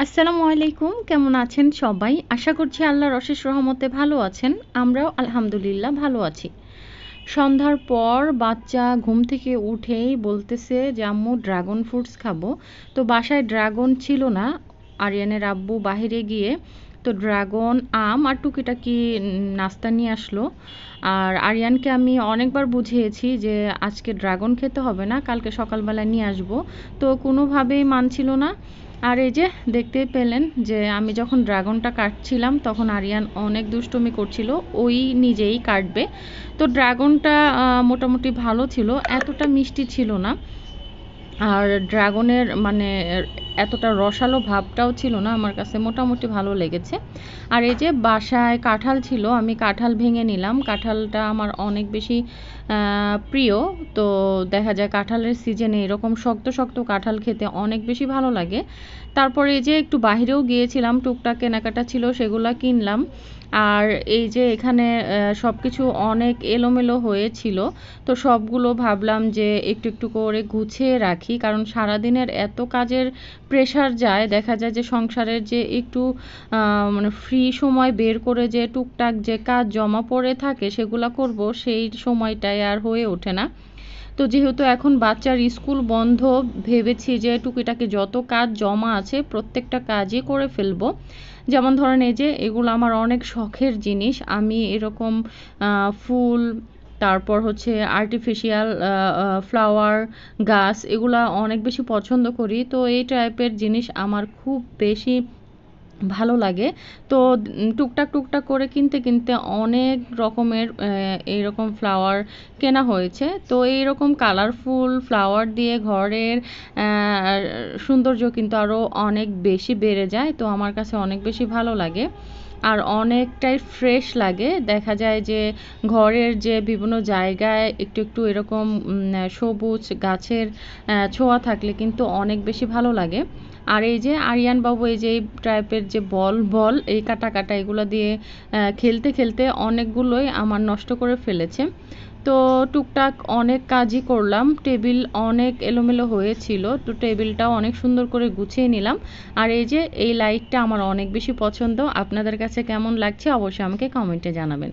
আসসালামু আলাইকুম, কেমন আছেন সবাই? আশা করছি আল্লাহর অশেষ রহমতে ভালো আছেন। আমরাও আলহামদুলিল্লাহ ভালো আছি। সন্ধ্যার পর বাচ্চা ঘুম থেকে উঠেই বলতেছে যে আম্মু ড্রাগন ফ্রুটস খাবো। তো বাসায় ড্রাগন ছিল না, আরিয়ানের আব্বু বাহিরে গিয়ে তো ড্রাগন, আম আর টুকিটাকি নাস্তা নিয়ে আসলো। আর আরিয়ানকে আমি অনেকবার বুঝিয়েছি যে আজকে ড্রাগন খেতে হবে না, কালকে সকালবেলা নিয়ে আসবো। তো কোনোভাবেই মানছিল না। আর এই যে দেখতেই পেলেন যে আমি যখন ড্রাগনটা কাটছিলাম তখন আরিয়ান অনেক দুষ্টুমি করছিল, ওই নিজেই কাটবে। তো ড্রাগনটা মোটামুটি ভালো ছিল, এতটা মিষ্টি ছিল না। আর ড্রাগনের মানে এতটা রসালো ভাবটাও ছিল না, আমার কাছে মোটামুটি ভালো লেগেছে। আর এই যে বাসায় কাঁঠাল ছিল, আমি কাঁঠাল ভেঙে নিলাম। কাঁঠালটা আমার অনেক বেশি প্রিয়। তো দেখা যায় কাঁঠালের সিজনে এরকম শক্ত শক্ত কাঁঠাল খেতে অনেক বেশি ভালো লাগে। তারপরে এই যে একটু বাইরেও গিয়েছিলাম, টুকটাক কেনাকাটা ছিল সেগুলা কিনলাম। আর এই যে এখানে সব কিছু অনেক এলোমেলো হয়েছিল, তো সবগুলো ভাবলাম যে একটু একটু করে গুছিয়ে রাখি, কারণ সারাদিনের এত কাজের প্রেশার যায়, দেখা যায় যে সংসারের যে একটু মানে ফ্রি সময় বের করে যে টুকটাক যে কাজ জমা পড়ে থাকে সেগুলা করব, সেই সময়টায় আর হয়ে ওঠে না। তো যেহেতু এখন বাচ্চার স্কুল বন্ধ, ভেবেছি যে টুকিটাকি যত কাজ জমা আছে প্রত্যেকটা কাজই করে ফেলবো। যেমন ধরেন এই যে এগুলো আমার অনেক শখের জিনিস, আমি এরকম ফুল, তারপর হচ্ছে আর্টিফিশিয়াল ফ্লাওয়ার গাছ, এগুলা অনেক বেশি পছন্দ করি। তো এই টাইপের জিনিস আমার খুব বেশি ভালো লাগে। তো টুকটাক টুকটাক করে কিনতে কিনতে অনেক রকমের এইরকম ফ্লাওয়ার কেনা হয়েছে। তো এইরকম কালারফুল ফ্লাওয়ার দিয়ে ঘরের সৌন্দর্য কিন্তু আরও অনেক বেশি বেড়ে যায়। তো আমার কাছে অনেক বেশি ভালো লাগে আর অনেকটাই ফ্রেশ লাগে। দেখা যায় যে ঘরের যে বিভিন্ন জায়গায় একটু একটু এরকম সবুজ গাছের ছোঁয়া থাকলে কিন্তু অনেক বেশি ভালো লাগে। আর এই যে আরিয়ান বাবু এই যে এই টাইপের যে বল এই কাটা কাটা এগুলো দিয়ে খেলতে খেলতে অনেকগুলোই আমার নষ্ট করে ফেলেছে। তো টুকটাক অনেক কাজই করলাম, টেবিল অনেক এলোমেলো হয়েছিল, তো টেবিলটাও অনেক সুন্দর করে গুছিয়ে নিলাম। আর এই যে এই লাইটটা আমার অনেক বেশি পছন্দ, আপনাদের কাছে কেমন লাগছে অবশ্যই আমাকে কমেন্টে জানাবেন।